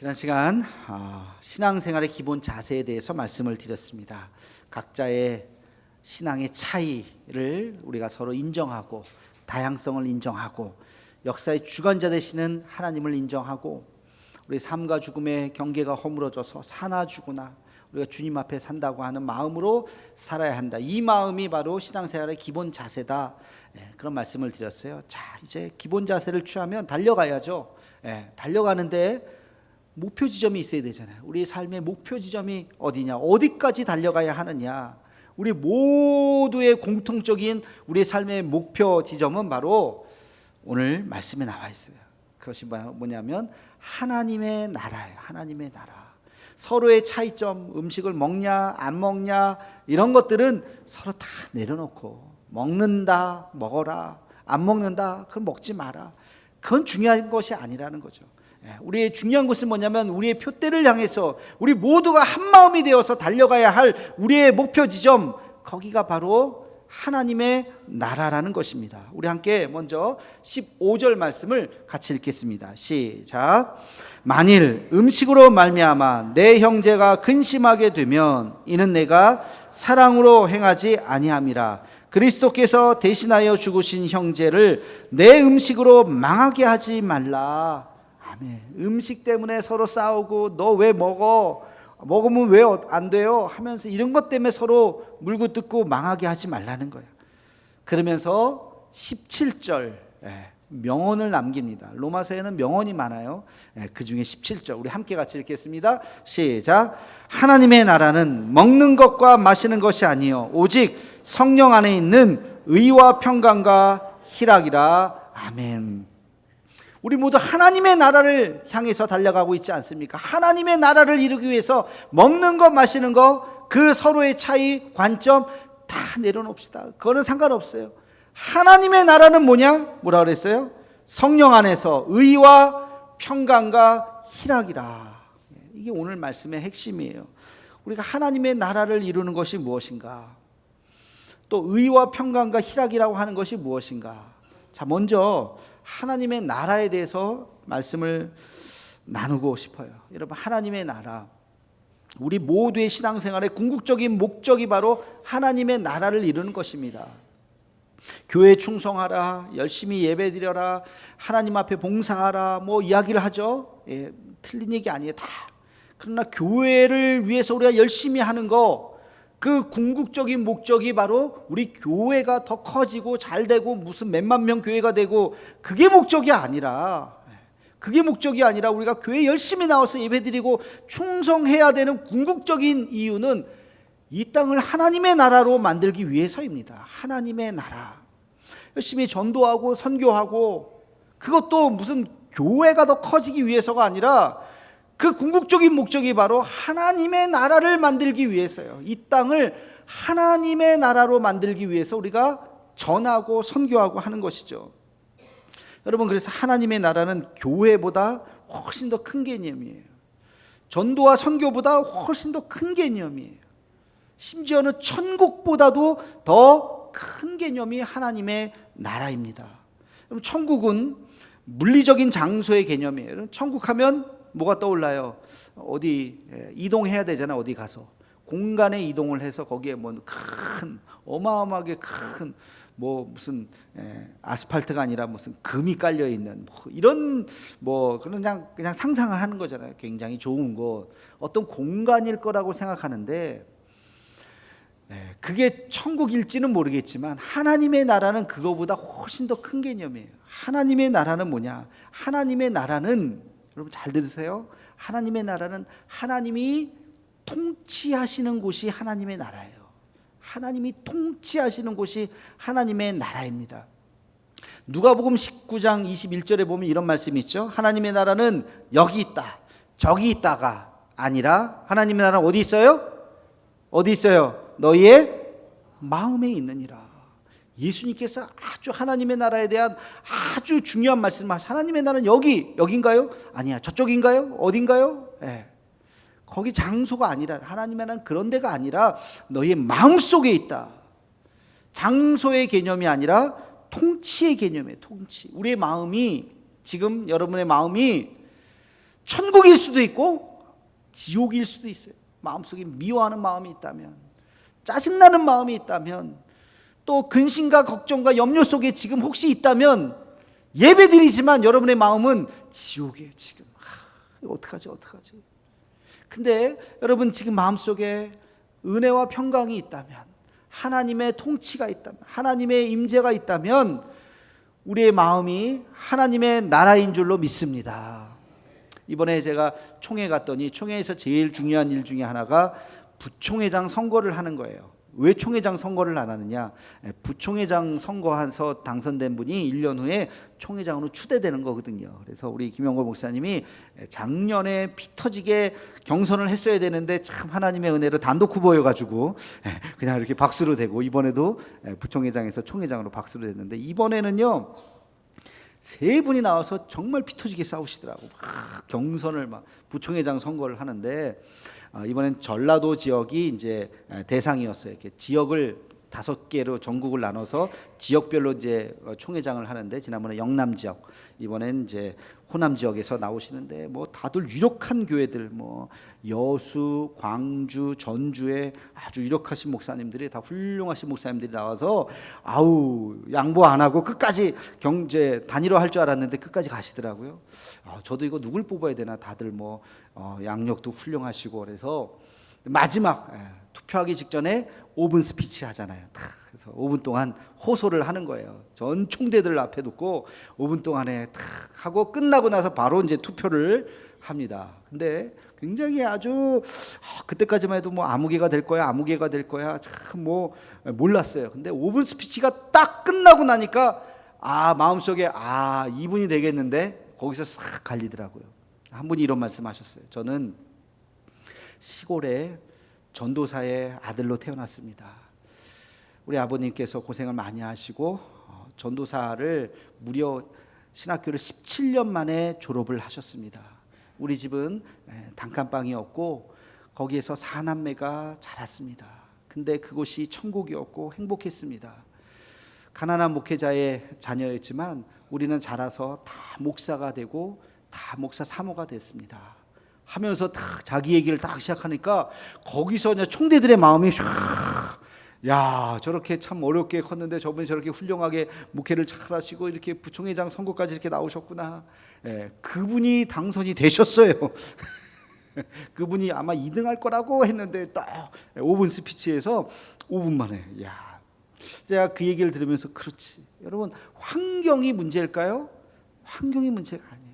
지난 시간 신앙생활의 기본 자세에 대해서 말씀을 드렸습니다. 각자의 신앙의 차이를 우리가 서로 인정하고 다양성을 인정하고 역사의 주관자 되시는 하나님을 인정하고 우리 삶과 죽음의 경계가 허물어져서 사나 죽으나 우리가 주님 앞에 산다고 하는 마음으로 살아야 한다. 이 마음이 바로 신앙생활의 기본 자세다. 그런 말씀을 드렸어요. 자, 이제 기본 자세를 취하면 달려가야죠. 달려가는데 목표 지점이 있어야 되잖아요. 우리 삶의 목표 지점이 어디냐, 어디까지 달려가야 하느냐. 우리 모두의 공통적인 우리 삶의 목표 지점은 바로 오늘 말씀에 나와 있어요. 그것이 뭐냐면 하나님의 나라예요. 하나님의 나라. 서로의 차이점, 음식을 먹냐 안 먹냐 이런 것들은 서로 다 내려놓고, 먹는다 먹어라, 안 먹는다 그럼 먹지 마라, 그건 중요한 것이 아니라는 거죠. 우리의 중요한 것은 뭐냐면 우리의 표대를 향해서 우리 모두가 한마음이 되어서 달려가야 할 우리의 목표 지점, 거기가 바로 하나님의 나라라는 것입니다. 우리 함께 먼저 15절 말씀을 같이 읽겠습니다. 시작. 만일 음식으로 말미암아 내 형제가 근심하게 되면 이는 내가 사랑으로 행하지 아니함이라. 그리스도께서 대신하여 죽으신 형제를 내 음식으로 망하게 하지 말라. 아멘. 음식 때문에 서로 싸우고 너 왜 먹어? 먹으면 왜 안 돼요? 하면서 이런 것 때문에 서로 물고 뜯고 망하게 하지 말라는 거예요. 그러면서 17절 명언을 남깁니다. 로마서에는 명언이 많아요. 그 중에 17절 우리 함께 같이 읽겠습니다. 시작. 하나님의 나라는 먹는 것과 마시는 것이 아니요 오직 성령 안에 있는 의와 평강과 희락이라. 아멘. 우리 모두 하나님의 나라를 향해서 달려가고 있지 않습니까? 하나님의 나라를 이루기 위해서 먹는 것 마시는 것, 그 서로의 차이, 관점 다 내려놓읍시다. 그거는 상관없어요. 하나님의 나라는 뭐라 그랬어요? 성령 안에서 의와 평강과 희락이라. 이게 오늘 말씀의 핵심이에요. 우리가 하나님의 나라를 이루는 것이 무엇인가? 또 의와 평강과 희락이라고 하는 것이 무엇인가? 자, 먼저 하나님의 나라에 대해서 말씀을 나누고 싶어요. 여러분, 하나님의 나라, 우리 모두의 신앙생활의 궁극적인 목적이 바로 하나님의 나라를 이루는 것입니다. 교회에 충성하라, 열심히 예배드려라, 하나님 앞에 봉사하라, 뭐 이야기를 하죠. 틀린 얘기 아니에요, 다. 그러나 교회를 위해서 우리가 열심히 하는 거, 그 궁극적인 목적이 바로 우리 교회가 더 커지고 잘 되고 무슨 몇만 명 교회가 되고, 그게 목적이 아니라 우리가 교회 열심히 나와서 예배드리고 충성해야 되는 궁극적인 이유는 이 땅을 하나님의 나라로 만들기 위해서입니다. 하나님의 나라. 열심히 전도하고 선교하고, 그것도 무슨 교회가 더 커지기 위해서가 아니라 그 궁극적인 목적이 바로 하나님의 나라를 만들기 위해서요. 이 땅을 하나님의 나라로 만들기 위해서 우리가 전하고 선교하고 하는 것이죠. 여러분, 그래서 하나님의 나라는 교회보다 훨씬 더 큰 개념이에요. 전도와 선교보다 훨씬 더 큰 개념이에요. 심지어는 천국보다도 더 큰 개념이 하나님의 나라입니다. 여러분, 천국은 물리적인 장소의 개념이에요. 천국 하면 뭐가 떠올라요? 어디 이동해야 되잖아요. 어디 가서 공간에 이동을 해서 거기에 뭐 큰 어마어마하게 큰 뭐 무슨 아스팔트가 아니라 무슨 금이 깔려 있는 뭐 이런 뭐 그냥 상상을 하는 거잖아요. 굉장히 좋은 곳, 어떤 공간일 거라고 생각하는데 그게 천국일지는 모르겠지만 하나님의 나라는 그거보다 훨씬 더 큰 개념이에요. 하나님의 나라는 뭐냐? 하나님의 나라는, 여러분 잘 들으세요. 하나님의 나라는 하나님이 통치하시는 곳이 하나님의 나라예요. 하나님이 통치하시는 곳이 하나님의 나라입니다. 누가복음 19장 21절에 보면 이런 말씀이 있죠. 하나님의 나라는 여기 있다, 저기 있다가 아니라 하나님의 나라는 어디 있어요? 어디 있어요? 너희의 마음에 있느니라. 예수님께서 아주 하나님의 나라에 대한 아주 중요한 말씀을 하시죠. 하나님의 나라는 여긴가요? 아니야. 저쪽인가요? 어딘가요? 거기 장소가 아니라, 하나님의 나라는 그런 데가 아니라 너희의 마음속에 있다. 장소의 개념이 아니라 통치의 개념이에요. 통치. 우리의 마음이, 지금 여러분의 마음이 천국일 수도 있고 지옥일 수도 있어요. 마음속에 미워하는 마음이 있다면, 짜증나는 마음이 있다면, 또 근심과 걱정과 염려 속에 지금 혹시 있다면 예배드리지만 여러분의 마음은 지옥이에요. 지금 이거 어떡하지? 근데 여러분 지금 마음속에 은혜와 평강이 있다면, 하나님의 통치가 있다면, 하나님의 임재가 있다면 우리의 마음이 하나님의 나라인 줄로 믿습니다. 이번에 제가 총회 갔더니 총회에서 제일 중요한 일 중에 하나가 부총회장 선거를 하는 거예요. 왜 총회장 선거를 안 하느냐? 부총회장 선거해서 당선된 분이 1년 후에 총회장으로 추대되는 거거든요. 그래서 우리 김영걸 목사님이 작년에 피 터지게 경선을 했어야 되는데 참 하나님의 은혜로 단독 후보여가지고 그냥 이렇게 박수로 되고, 이번에도 부총회장에서 총회장으로 박수로 됐는데, 이번에는요 3분이 나와서 정말 피 터지게 싸우시더라고. 막 경선을 막 부총회장 선거를 하는데, 이번엔 전라도 지역이 이제 대상이었어요. 이렇게 지역을 5개로 전국을 나눠서 지역별로 이제 총회장을 하는데, 지난번에 영남 지역, 이번엔 이제 호남 지역에서 나오시는데, 뭐 다들 유력한 교회들, 뭐 여수, 광주, 전주에 아주 유력하신 목사님들이, 다 훌륭하신 목사님들이 나와서 아우 양보 안 하고 끝까지 경제 단일화 할 줄 알았는데 끝까지 가시더라고요. 저도 이거 누굴 뽑아야 되나, 다들 뭐 양력도 훌륭하시고, 그래서 마지막 투표하기 직전에 5분 스피치 하잖아요. 그래서 5분 동안 호소를 하는 거예요. 전 총대들 앞에 두고 5분 동안에 탁 하고 끝나고 나서 바로 이제 투표를 합니다. 근데 굉장히 아주 그때까지만 해도 뭐 아무개가 될 거야 참 뭐 몰랐어요. 근데 5분 스피치가 딱 끝나고 나니까 마음속에 이분이 되겠는데, 거기서 싹 갈리더라고요. 한 분이 이런 말씀하셨어요. 저는 시골에 전도사의 아들로 태어났습니다. 우리 아버님께서 고생을 많이 하시고 전도사를 무려 신학교를 17년 만에 졸업을 하셨습니다. 우리 집은 단칸방이었고 거기에서 4남매가 자랐습니다. 근데 그곳이 천국이었고 행복했습니다. 가난한 목회자의 자녀였지만 우리는 자라서 다 목사가 되고 다 목사 사모가 됐습니다. 하면서 딱 자기 얘기를 딱 시작하니까 거기서 이제 총대들의 마음이 야, 저렇게 참 어렵게 컸는데 저분이 저렇게 훌륭하게 목회를 잘하시고 이렇게 부총회장 선거까지 이렇게 나오셨구나. 그분이 당선이 되셨어요. 그분이 아마 2등 할 거라고 했는데 딱 5분 스피치에서 5분 만에, 야, 제가 그 얘기를 들으면서 그렇지. 여러분, 환경이 문제일까요? 환경이 문제가 아니에요.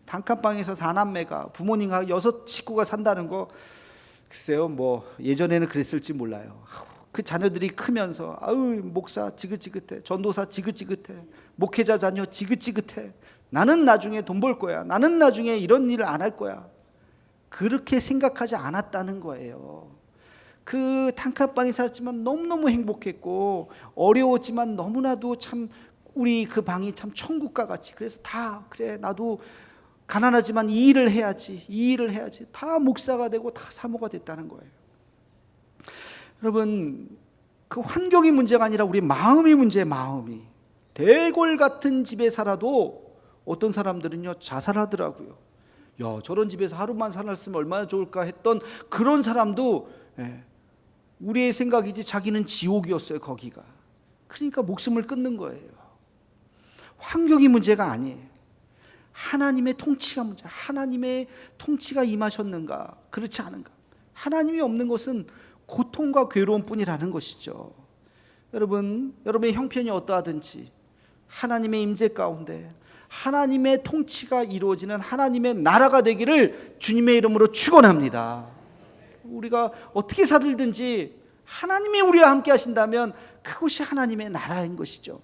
단칸방에서 4남매가 부모님과 6 식구가 산다는 거, 글쎄요, 뭐 예전에는 그랬을지 몰라요. 그 자녀들이 크면서 목사 지긋지긋해, 전도사 지긋지긋해, 목회자 자녀 지긋지긋해, 나는 나중에 돈 벌 거야, 나는 나중에 이런 일을 안 할 거야, 그렇게 생각하지 않았다는 거예요. 그 단칸방에 살았지만 너무너무 행복했고 어려웠지만 너무나도 참 우리 그 방이 참 천국과 같이, 그래서 다 그래 나도 가난하지만 이 일을 해야지, 이 일을 해야지, 다 목사가 되고 다 사모가 됐다는 거예요. 여러분, 그 환경이 문제가 아니라 우리 마음이 문제예요. 마음이. 대궐 같은 집에 살아도 어떤 사람들은요 자살하더라고요. 야, 저런 집에서 하루만 살았으면 얼마나 좋을까 했던 그런 사람도, 우리의 생각이지 자기는 지옥이었어요, 거기가. 그러니까 목숨을 끊는 거예요. 환경이 문제가 아니에요. 하나님의 통치가 문제. 하나님의 통치가 임하셨는가, 그렇지 않은가. 하나님이 없는 것은 고통과 괴로움 뿐이라는 것이죠. 여러분, 여러분의 형편이 어떠하든지 하나님의 임재 가운데 하나님의 통치가 이루어지는 하나님의 나라가 되기를 주님의 이름으로 축원합니다. 우리가 어떻게 살든지 하나님이 우리와 함께 하신다면 그것이 하나님의 나라인 것이죠.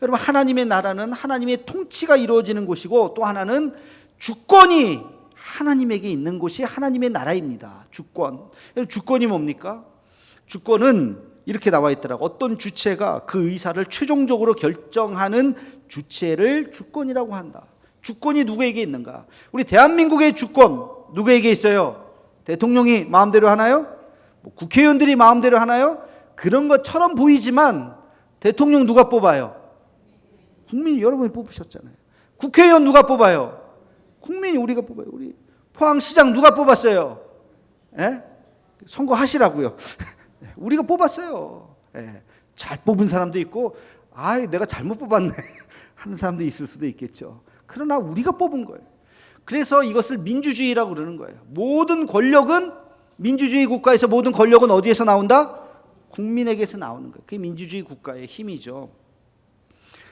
여러분, 하나님의 나라는 하나님의 통치가 이루어지는 곳이고, 또 하나는 주권이 하나님에게 있는 곳이 하나님의 나라입니다. 주권. 주권이 뭡니까? 주권은 이렇게 나와 있더라고. 어떤 주체가 그 의사를 최종적으로 결정하는 주체를 주권이라고 한다. 주권이 누구에게 있는가? 우리 대한민국의 주권 누구에게 있어요? 대통령이 마음대로 하나요? 국회의원들이 마음대로 하나요? 그런 것처럼 보이지만 대통령 누가 뽑아요? 국민 여러분이 뽑으셨잖아요. 국회의원 누가 뽑아요? 국민이 우리가 뽑아요. 우리 포항시장 누가 뽑았어요? 예? 선거하시라고요. 우리가 뽑았어요. 예. 잘 뽑은 사람도 있고, 내가 잘못 뽑았네 하는 사람도 있을 수도 있겠죠. 그러나 우리가 뽑은 거예요. 그래서 이것을 민주주의라고 그러는 거예요. 모든 권력은, 민주주의 국가에서 모든 권력은 어디에서 나온다? 국민에게서 나오는 거예요. 그게 민주주의 국가의 힘이죠.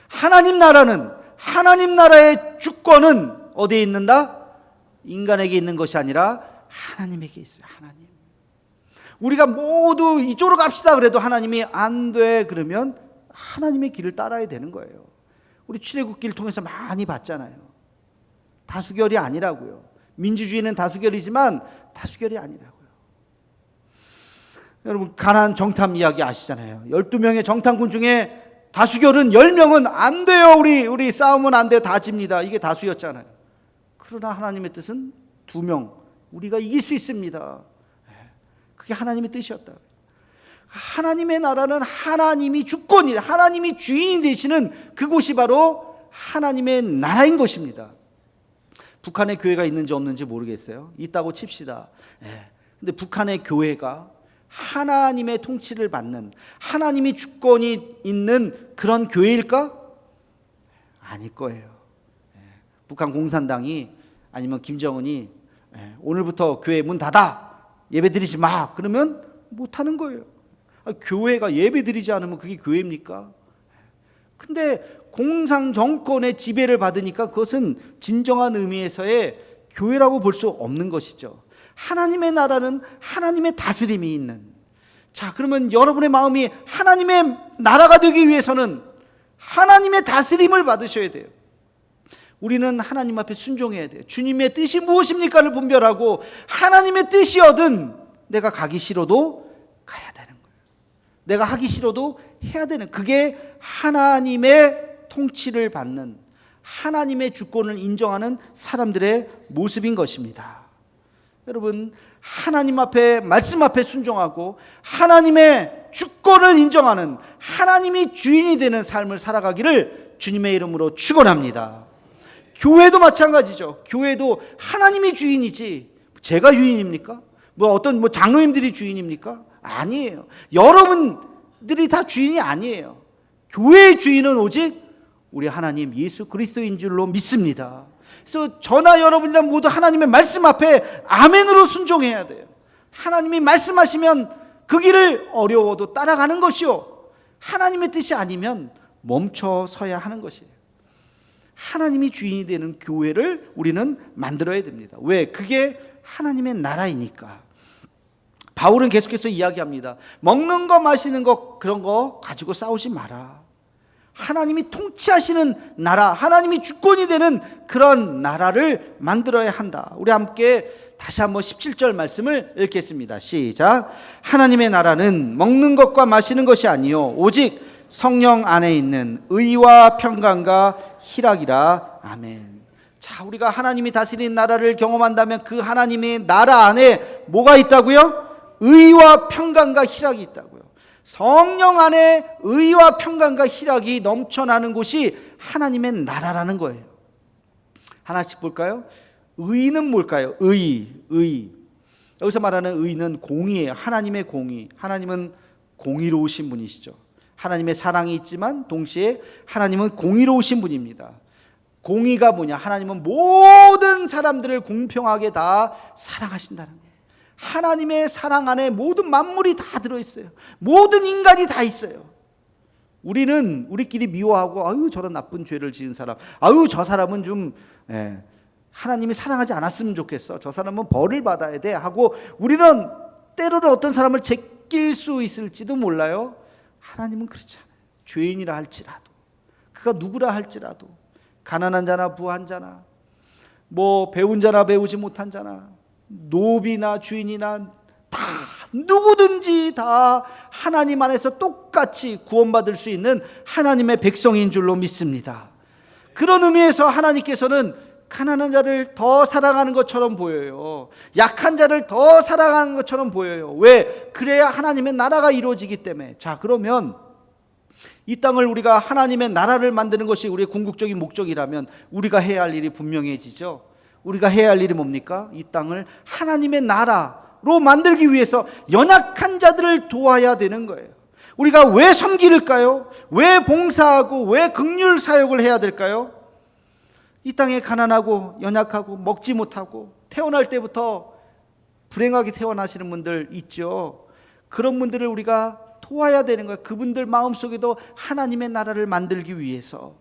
하나님 나라의 주권은 어디에 있는다? 인간에게 있는 것이 아니라 하나님에게 있어요. 하나님. 우리가 모두 이쪽으로 갑시다 그래도 하나님이 안 돼 그러면 하나님의 길을 따라야 되는 거예요. 우리 출애굽기를 통해서 많이 봤잖아요. 다수결이 아니라고요. 민주주의는 다수결이지만 다수결이 아니라고요. 여러분 가나안 정탐 이야기 아시잖아요. 12명의 정탐꾼 중에 다수결은 10명은 안 돼요. 우리 싸우면 안 돼요. 다 집니다. 이게 다수였잖아요. 그러나 하나님의 뜻은 2명. 우리가 이길 수 있습니다. 그게 하나님의 뜻이었다. 하나님의 나라는 하나님이 주권이, 하나님이 주인이 되시는 그곳이 바로 하나님의 나라인 것입니다. 북한에 교회가 있는지 없는지 모르겠어요. 있다고 칩시다. 근데 북한의 교회가 하나님의 통치를 받는, 하나님이 주권이 있는 그런 교회일까? 아닐 거예요. 북한 공산당이 아니면 김정은이 오늘부터 교회 문 닫아, 예배 드리지 마 그러면 못하는 거예요. 교회가 예배 드리지 않으면 그게 교회입니까? 근데 공산 정권의 지배를 받으니까 그것은 진정한 의미에서의 교회라고 볼 수 없는 것이죠. 하나님의 나라는 하나님의 다스림이 있는, 자 그러면 여러분의 마음이 하나님의 나라가 되기 위해서는 하나님의 다스림을 받으셔야 돼요. 우리는 하나님 앞에 순종해야 돼요. 주님의 뜻이 무엇입니까를 분별하고 하나님의 뜻이거든 내가 가기 싫어도 가야 되는 거예요. 내가 하기 싫어도 해야 되는, 그게 하나님의 통치를 받는, 하나님의 주권을 인정하는 사람들의 모습인 것입니다. 여러분 하나님 앞에, 말씀 앞에 순종하고 하나님의 주권을 인정하는, 하나님이 주인이 되는 삶을 살아가기를 주님의 이름으로 축원합니다. 교회도 마찬가지죠. 교회도 하나님이 주인이지 제가 주인입니까? 어떤 장로님들이 주인입니까? 아니에요. 여러분들이 다 주인이 아니에요. 교회의 주인은 오직 우리 하나님 예수 그리스도인 줄로 믿습니다. 그래서 저나 여러분이나 모두 하나님의 말씀 앞에 아멘으로 순종해야 돼요. 하나님이 말씀하시면 그 길을 어려워도 따라가는 것이요, 하나님의 뜻이 아니면 멈춰 서야 하는 것이에요. 하나님이 주인이 되는 교회를 우리는 만들어야 됩니다. 왜? 그게 하나님의 나라이니까. 바울은 계속해서 이야기합니다. 먹는 거 마시는 거 그런 거 가지고 싸우지 마라. 하나님이 통치하시는 나라, 하나님이 주권이 되는 그런 나라를 만들어야 한다. 우리 함께 다시 한번 17절 말씀을 읽겠습니다. 시작. 하나님의 나라는 먹는 것과 마시는 것이 아니요 오직 성령 안에 있는 의와 평강과 희락이라. 아멘. 자, 우리가 하나님이 다스리는 나라를 경험한다면 그 하나님의 나라 안에 뭐가 있다고요? 의와 평강과 희락이 있다고요. 성령 안에 의와 평강과 희락이 넘쳐나는 곳이 하나님의 나라라는 거예요. 하나씩 볼까요? 의는 뭘까요? 의. 여기서 말하는 의는 공의예요. 하나님의 공의. 하나님은 공의로우신 분이시죠. 하나님의 사랑이 있지만 동시에 하나님은 공의로우신 분입니다. 공의가 뭐냐? 하나님은 모든 사람들을 공평하게 다 사랑하신다는 거예요. 하나님의 사랑 안에 모든 만물이 다 들어있어요. 모든 인간이 다 있어요. 우리는 우리끼리 미워하고 아유 저런 나쁜 죄를 지은 사람, 아유 저 사람은 좀 하나님이 사랑하지 않았으면 좋겠어, 저 사람은 벌을 받아야 돼 하고 우리는 때로는 어떤 사람을 제낄 수 있을지도 몰라요. 하나님은 그렇지 않아요. 죄인이라 할지라도, 그가 누구라 할지라도, 가난한 자나 부한 자나, 배운 자나 배우지 못한 자나, 노비나 주인이나 다 누구든지 다 하나님 안에서 똑같이 구원받을 수 있는 하나님의 백성인 줄로 믿습니다. 그런 의미에서 하나님께서는 가난한 자를 더 사랑하는 것처럼 보여요. 약한 자를 더 사랑하는 것처럼 보여요. 왜? 그래야 하나님의 나라가 이루어지기 때문에. 자, 그러면 이 땅을 우리가 하나님의 나라를 만드는 것이 우리의 궁극적인 목적이라면 우리가 해야 할 일이 분명해지죠. 우리가 해야 할 일이 뭡니까? 이 땅을 하나님의 나라로 만들기 위해서 연약한 자들을 도와야 되는 거예요. 우리가 왜 섬길까요? 왜 봉사하고 왜 긍휼 사역을 해야 될까요? 이 땅에 가난하고 연약하고 먹지 못하고 태어날 때부터 불행하게 태어나시는 분들 있죠. 그런 분들을 우리가 도와야 되는 거예요. 그분들 마음속에도 하나님의 나라를 만들기 위해서,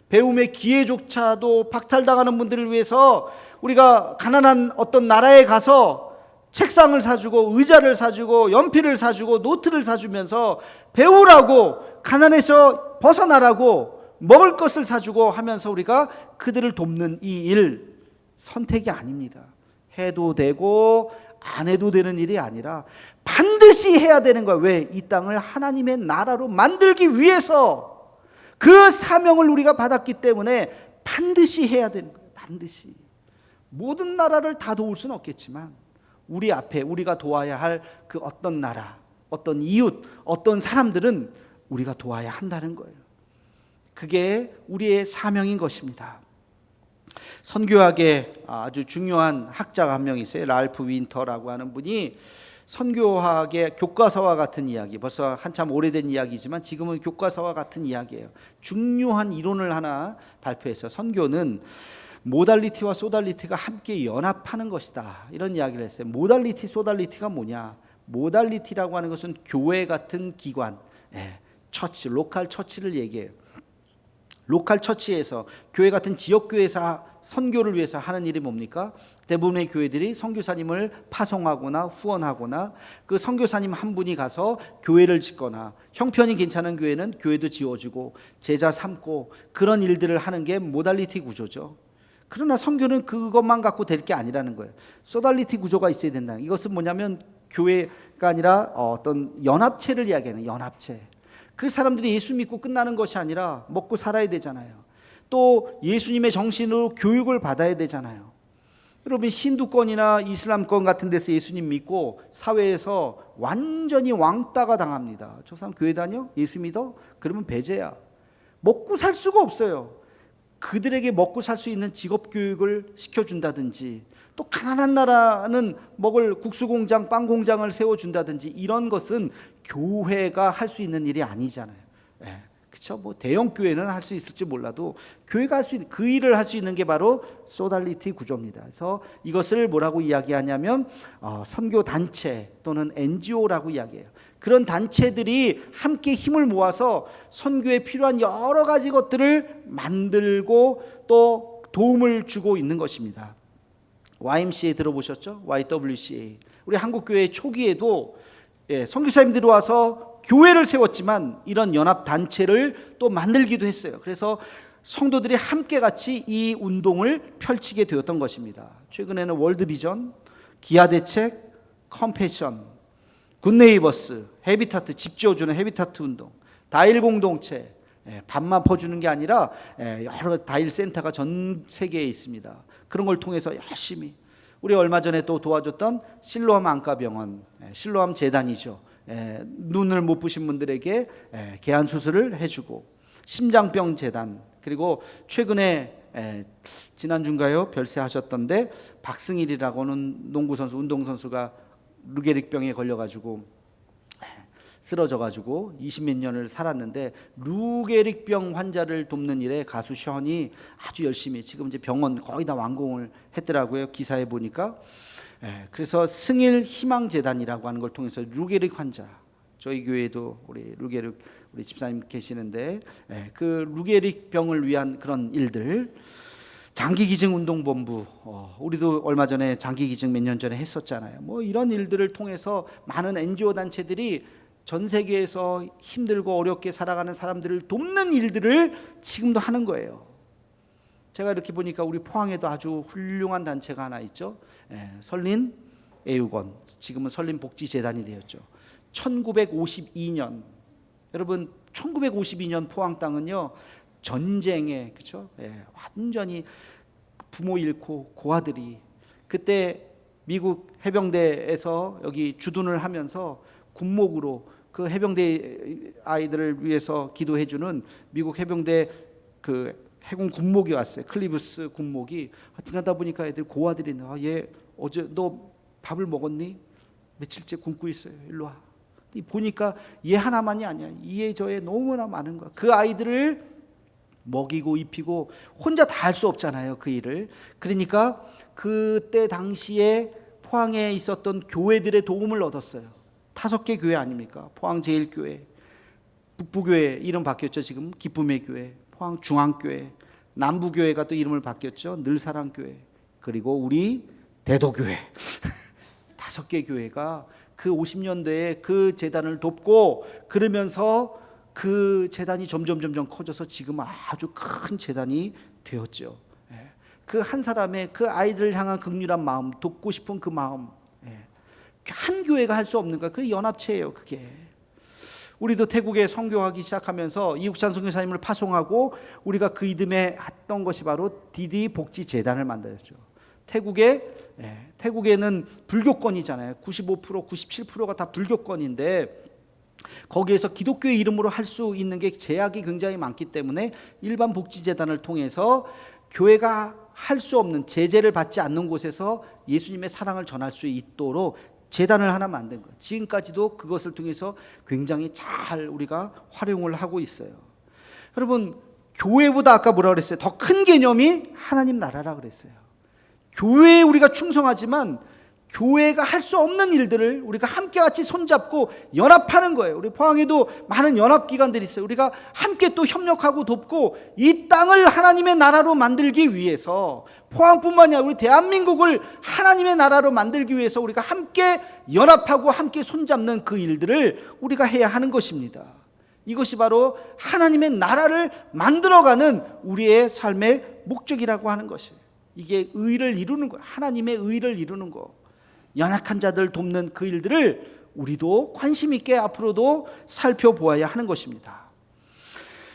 배움의 기회조차도 박탈당하는 분들을 위해서 우리가 가난한 어떤 나라에 가서 책상을 사주고 의자를 사주고 연필을 사주고 노트를 사주면서 배우라고, 가난에서 벗어나라고 먹을 것을 사주고 하면서 우리가 그들을 돕는 이 일, 선택이 아닙니다. 해도 되고 안 해도 되는 일이 아니라 반드시 해야 되는 거예요. 왜? 이 땅을 하나님의 나라로 만들기 위해서, 그 사명을 우리가 받았기 때문에 반드시 해야 되는 거예요. 반드시. 모든 나라를 다 도울 수는 없겠지만 우리 앞에 우리가 도와야 할 그 어떤 나라, 어떤 이웃, 어떤 사람들은 우리가 도와야 한다는 거예요. 그게 우리의 사명인 것입니다. 선교학에 아주 중요한 학자가 한 명 있어요. 랄프 윈터라고 하는 분이 선교학의 교과서와 같은 이야기, 벌써 한참 오래된 이야기지만 지금은 교과서와 같은 이야기예요. 중요한 이론을 하나 발표해서 선교는 모달리티와 소달리티가 함께 연합하는 것이다, 이런 이야기를 했어요. 모달리티, 소달리티가 뭐냐? 모달리티라고 하는 것은 교회 같은 기관, 처치, 로컬 처치를 얘기해요. 로컬 처치에서, 교회 같은 지역교회에서 선교를 위해서 하는 일이 뭡니까? 대부분의 교회들이 선교사님을 파송하거나 후원하거나 그 선교사님 한 분이 가서 교회를 짓거나, 형편이 괜찮은 교회는 교회도 지어주고 제자 삼고, 그런 일들을 하는 게 모달리티 구조죠. 그러나 선교는 그것만 갖고 될 게 아니라는 거예요. 소달리티 구조가 있어야 된다. 이것은 뭐냐면 교회가 아니라 어떤 연합체를 이야기하는, 연합체. 그 사람들이 예수 믿고 끝나는 것이 아니라 먹고 살아야 되잖아요. 또 예수님의 정신으로 교육을 받아야 되잖아요. 여러분, 힌두권이나 이슬람권 같은 데서 예수님 믿고 사회에서 완전히 왕따가 당합니다. 저 사람 교회 다녀? 예수 믿어? 그러면 배제야. 먹고 살 수가 없어요. 그들에게 먹고 살 수 있는 직업 교육을 시켜준다든지, 또 가난한 나라는 먹을 국수 공장, 빵 공장을 세워준다든지, 이런 것은 교회가 할 수 있는 일이 아니잖아요. 그렇죠? 뭐 대형 교회는 할 수 있을지 몰라도 교회가 할 수 있는 그 일을 할 수 있는 게 바로 소달리티 구조입니다. 그래서 이것을 뭐라고 이야기하냐면 선교 단체 또는 NGO라고 이야기해요. 그런 단체들이 함께 힘을 모아서 선교에 필요한 여러 가지 것들을 만들고 또 도움을 주고 있는 것입니다. YMCA 들어보셨죠? YWCA. 우리 한국교회 초기에도 선교사님들이 와서 교회를 세웠지만 이런 연합단체를 또 만들기도 했어요. 그래서 성도들이 함께 같이 이 운동을 펼치게 되었던 것입니다. 최근에는 월드비전, 기아대책, 컴패션, 굿네이버스, 헤비타트, 집 지어주는 헤비타트 운동, 다일 공동체, 밥만 퍼주는 게 아니라 여러 다일 센터가 전 세계에 있습니다. 그런 걸 통해서 열심히, 우리 얼마 전에 또 도와줬던 실로암 안과병원, 실로암 재단이죠. 눈을 못 보신 분들에게 개안 수술을 해주고, 심장병 재단, 그리고 최근에 지난주인가요? 별세하셨던데 박승일이라고는 농구 선수, 운동 선수가 루게릭병에 걸려가지고 쓰러져가지고 20몇 년을 살았는데, 루게릭병 환자를 돕는 일에 가수 션이 아주 열심히, 지금 이제 병원 거의 다 완공을 했더라고요. 기사에 보니까. 그래서 승일 희망재단이라고 하는 걸 통해서 루게릭 환자, 저희 교회에도 우리 루게릭 우리 집사님 계시는데 그 루게릭 병을 위한 그런 일들, 장기기증 운동본부, 우리도 얼마 전에 장기기증 몇 년 전에 했었잖아요. 뭐 이런 일들을 통해서 많은 NGO 단체들이 전 세계에서 힘들고 어렵게 살아가는 사람들을 돕는 일들을 지금도 하는 거예요. 제가 이렇게 보니까 우리 포항에도 아주 훌륭한 단체가 하나 있죠. 설린 애육원, 지금은 설린복지재단이 되었죠. 1952년, 여러분 1952년 포항 땅은요 전쟁에, 그렇죠? 완전히 부모 잃고 고아들이, 그때 미국 해병대에서 여기 주둔을 하면서 군목으로 그 해병대 아이들을 위해서 기도해주는 미국 해병대 그 해군 군목이 왔어요. 클리브스 군목이 지나다 보니까 애들 고아들이 얘 어제 너 밥을 먹었니? 며칠째 굶고 있어요. 일로 와. 보니까 얘 하나만이 아니야. 이에 저에 너무나 많은 거야. 그 아이들을 먹이고 입히고 혼자 다 할 수 없잖아요, 그 일을. 그러니까 그때 당시에 포항에 있었던 교회들의 도움을 얻었어요. 5개 교회 아닙니까? 포항 제일교회, 북부교회 이름 바뀌었죠. 지금 기쁨의 교회, 포항 중앙교회, 남부교회가 또 이름을 바뀌었죠. 늘사랑교회, 그리고 우리 대도교회. 5개 교회가 그 50년대에 그 재단을 돕고, 그러면서 그 재단이 점점 커져서 지금 아주 큰 재단이 되었죠. 그 한 사람의 그 아이들을 향한 긍휼한 마음, 돕고 싶은 그 마음, 한 교회가 할 수 없는 거야. 그 연합체예요, 그게. 우리도 태국에 선교하기 시작하면서 이국찬 선교사님을 파송하고 우리가 그 이듬해 했던 것이 바로 디디 복지 재단을 만들었죠. 태국에는 불교권이잖아요. 95%, 97%가 다 불교권인데 거기에서 기독교의 이름으로 할 수 있는 게 제약이 굉장히 많기 때문에 일반 복지재단을 통해서 교회가 할 수 없는, 제재를 받지 않는 곳에서 예수님의 사랑을 전할 수 있도록 재단을 하나 만든 거예요. 지금까지도 그것을 통해서 굉장히 잘 우리가 활용을 하고 있어요. 여러분, 교회보다 아까 뭐라 그랬어요? 더 큰 개념이 하나님 나라라 그랬어요. 교회에 우리가 충성하지만 교회가 할 수 없는 일들을 우리가 함께 같이 손잡고 연합하는 거예요. 우리 포항에도 많은 연합기관들이 있어요. 우리가 함께 또 협력하고 돕고 이 땅을 하나님의 나라로 만들기 위해서, 포항뿐만이 아니라 우리 대한민국을 하나님의 나라로 만들기 위해서 우리가 함께 연합하고 함께 손잡는 그 일들을 우리가 해야 하는 것입니다. 이것이 바로 하나님의 나라를 만들어가는 우리의 삶의 목적이라고 하는 것이에요. 이게 의를 이루는 거예요. 하나님의 의를 이루는 거. 연약한 자들 돕는 그 일들을 우리도 관심 있게 앞으로도 살펴보아야 하는 것입니다.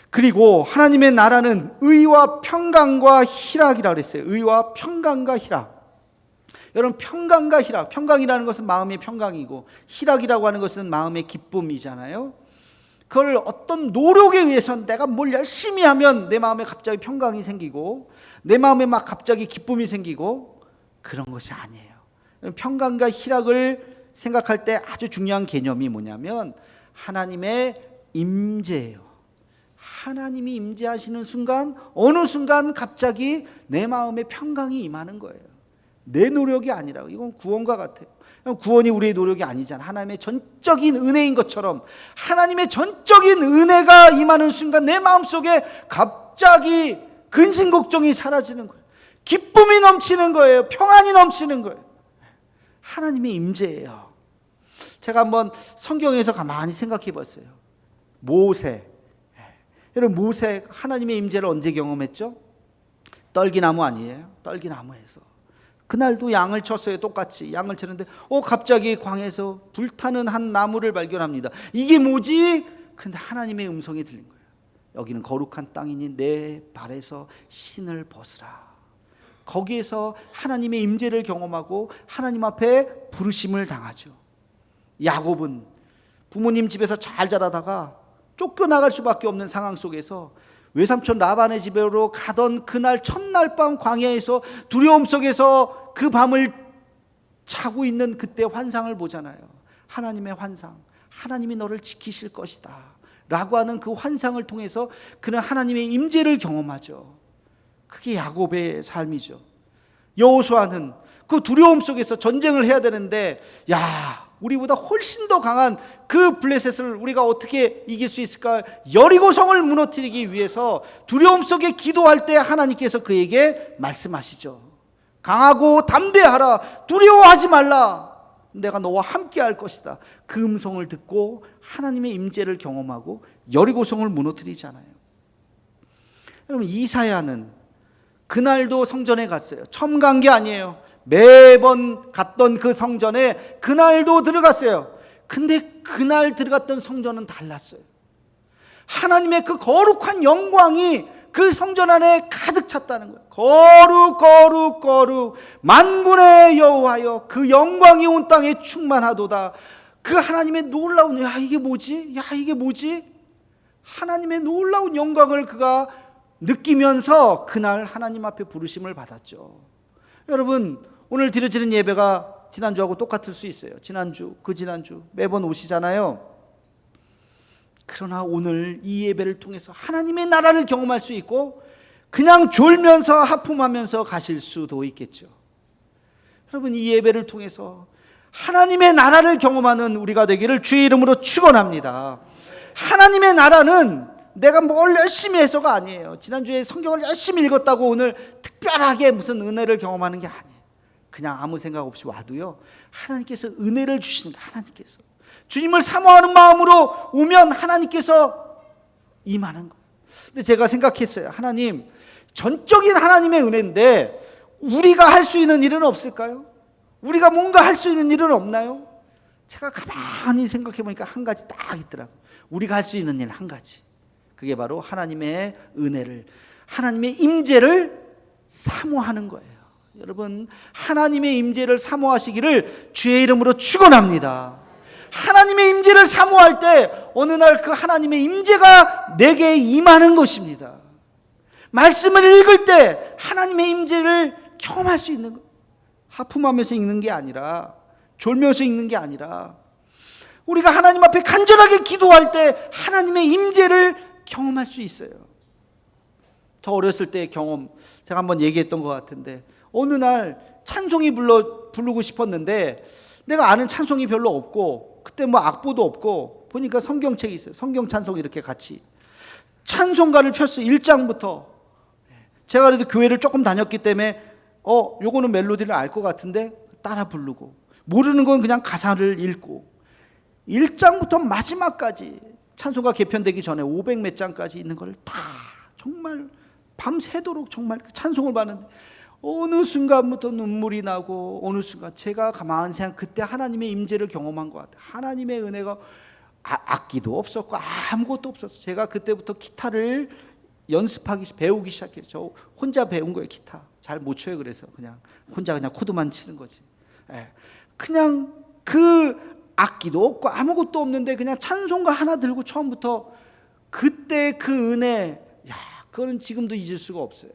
그리고 하나님의 나라는 의와 평강과 희락이라고 그랬어요. 의와 평강과 희락. 여러분, 평강과 희락, 평강이라는 것은 마음의 평강이고 희락이라고 하는 것은 마음의 기쁨이잖아요. 그걸 어떤 노력에 의해서 내가 뭘 열심히 하면 내 마음에 갑자기 평강이 생기고 내 마음에 막 갑자기 기쁨이 생기고 그런 것이 아니에요. 평강과 희락을 생각할 때 아주 중요한 개념이 뭐냐면 하나님의 임재예요. 하나님이 임재하시는 순간, 어느 순간 갑자기 내 마음에 평강이 임하는 거예요. 내 노력이 아니라. 이건 구원과 같아요. 구원이 우리의 노력이 아니잖아. 하나님의 전적인 은혜인 것처럼 하나님의 전적인 은혜가 임하는 순간 내 마음속에 갑자기 근심 걱정이 사라지는 거예요. 기쁨이 넘치는 거예요. 평안이 넘치는 거예요. 하나님의 임재예요. 제가 한번 성경에서 가만히 생각해 봤어요. 모세. 여러분, 모세 하나님의 임재를 언제 경험했죠? 떨기나무 아니에요? 떨기나무에서. 그날도 양을 쳤어요. 똑같이 양을 쳤는데 갑자기 광에서 불타는 한 나무를 발견합니다. 이게 뭐지? 근데 하나님의 음성이 들린 거예요. 여기는 거룩한 땅이니 내 발에서 신을 벗으라. 거기에서 하나님의 임재를 경험하고 하나님 앞에 부르심을 당하죠. 야곱은 부모님 집에서 잘 자라다가 쫓겨나갈 수밖에 없는 상황 속에서 외삼촌 라반의 집으로 가던 그날 첫날 밤 광야에서 두려움 속에서 그 밤을 자고 있는 그때 환상을 보잖아요. 하나님의 환상, 하나님이 너를 지키실 것이다 라고 하는 그 환상을 통해서 그는 하나님의 임재를 경험하죠. 그게 야곱의 삶이죠. 여호수아는 그 두려움 속에서 전쟁을 해야 되는데, 우리보다 훨씬 더 강한 그 블레셋을 우리가 어떻게 이길 수 있을까? 여리고성을 무너뜨리기 위해서 두려움 속에 기도할 때 하나님께서 그에게 말씀하시죠. 강하고 담대하라. 두려워하지 말라. 내가 너와 함께 할 것이다. 그 음성을 듣고 하나님의 임재를 경험하고 여리고성을 무너뜨리잖아요. 여러분, 이사야는 그날도 성전에 갔어요. 처음 간 게 아니에요. 매번 갔던 그 성전에 그날도 들어갔어요. 근데 그날 들어갔던 성전은 달랐어요. 하나님의 그 거룩한 영광이 그 성전 안에 가득 찼다는 거예요. 거룩 거룩 거룩 만군의 여호와여, 그 영광이 온 땅에 충만하도다. 그 하나님의 놀라운, 이게 뭐지? 이게 뭐지? 하나님의 놀라운 영광을 그가 느끼면서 그날 하나님 앞에 부르심을 받았죠. 여러분, 오늘 드려지는 예배가 지난주하고 똑같을 수 있어요. 지난주, 그 지난주 매번 오시잖아요. 그러나 오늘 이 예배를 통해서 하나님의 나라를 경험할 수 있고 그냥 졸면서 하품하면서 가실 수도 있겠죠. 여러분, 이 예배를 통해서 하나님의 나라를 경험하는 우리가 되기를 주의 이름으로 축원합니다. 하나님의 나라는 내가 뭘 열심히 해서가 아니에요. 지난주에 성경을 열심히 읽었다고 오늘 특별하게 무슨 은혜를 경험하는 게 아니에요. 그냥 아무 생각 없이 와도요, 하나님께서 은혜를 주시는 거예요. 하나님께서 주님을 사모하는 마음으로 오면 하나님께서 임하는 거예요. 근데 제가 생각했어요. 하나님, 전적인 하나님의 은혜인데 우리가 할 수 있는 일은 없을까요? 우리가 뭔가 할 수 있는 일은 없나요? 제가 가만히 생각해 보니까 한 가지 딱 있더라고요. 우리가 할 수 있는 일 한 가지. 그게 바로 하나님의 은혜를, 하나님의 임재를 사모하는 거예요. 여러분, 하나님의 임재를 사모하시기를 주의 이름으로 축원합니다. 하나님의 임재를 사모할 때 어느 날 그 하나님의 임재가 내게 임하는 것입니다. 말씀을 읽을 때 하나님의 임재를 경험할 수 있는 거예요. 하품하면서 읽는 게 아니라, 졸면서 읽는 게 아니라, 우리가 하나님 앞에 간절하게 기도할 때 하나님의 임재를 경험할 수 있어요. 저 어렸을 때의 경험 제가 한번 얘기했던 것 같은데, 어느 날 찬송이 부르고 싶었는데 내가 아는 찬송이 별로 없고 그때 뭐 악보도 없고 보니까 성경책이 있어요. 성경 찬송 이렇게 같이 찬송가를 폈어요. 1장부터. 제가 그래도 교회를 조금 다녔기 때문에 요거는 멜로디를 알 것 같은데 따라 부르고, 모르는 건 그냥 가사를 읽고 1장부터 마지막까지 찬송가 개편되기 전에 500 몇 장까지 있는 걸 다 정말 밤새도록 정말 찬송을 받는데 어느 순간부터 눈물이 나고, 어느 순간 제가 가만히 생각, 그때 하나님의 임재를 경험한 것 같아요. 하나님의 은혜가, 악기도 없었고 아무것도 없었어요. 제가 그때부터 기타를 배우기 시작해요. 저 혼자 배운 거예요. 기타 잘 못 쳐요. 그래서 그냥 혼자 그냥 코드만 치는 거지. 그냥 그 악기도 없고 아무것도 없는데 그냥 찬송가 하나 들고 처음부터 그때 그 은혜, 그거는 지금도 잊을 수가 없어요.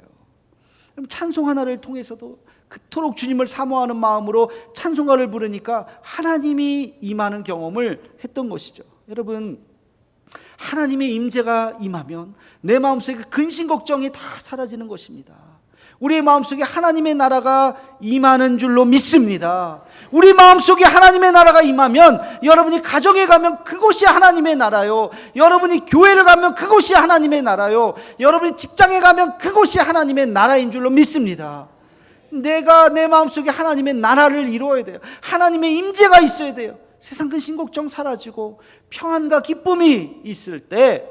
찬송 하나를 통해서도 그토록 주님을 사모하는 마음으로 찬송가를 부르니까 하나님이 임하는 경험을 했던 것이죠. 여러분, 하나님의 임재가 임하면 내 마음속에 근심 걱정이 다 사라지는 것입니다. 우리의 마음속에 하나님의 나라가 임하는 줄로 믿습니다. 우리 마음속에 하나님의 나라가 임하면 여러분이 가정에 가면 그곳이 하나님의 나라요, 여러분이 교회를 가면 그곳이 하나님의 나라요, 여러분이 직장에 가면 그곳이 하나님의 나라인 줄로 믿습니다. 내가 내 마음속에 하나님의 나라를 이루어야 돼요. 하나님의 임재가 있어야 돼요. 세상 근심 걱정 사라지고 평안과 기쁨이 있을 때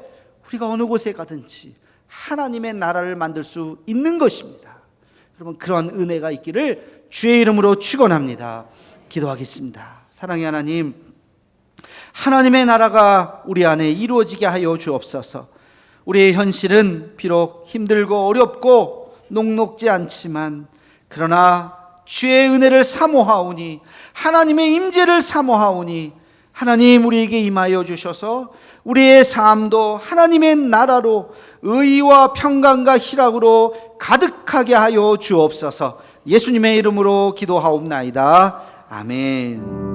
우리가 어느 곳에 가든지 하나님의 나라를 만들 수 있는 것입니다. 여러분, 그런 은혜가 있기를 주의 이름으로 축원합니다. 기도하겠습니다. 사랑의 하나님, 하나님의 나라가 우리 안에 이루어지게 하여 주옵소서. 우리의 현실은 비록 힘들고 어렵고 녹록지 않지만, 그러나 주의 은혜를 사모하오니, 하나님의 임재를 사모하오니, 하나님 우리에게 임하여 주셔서 우리의 삶도 하나님의 나라로 의와 평강과 희락으로 가득하게 하여 주옵소서. 예수님의 이름으로 기도하옵나이다. 아멘.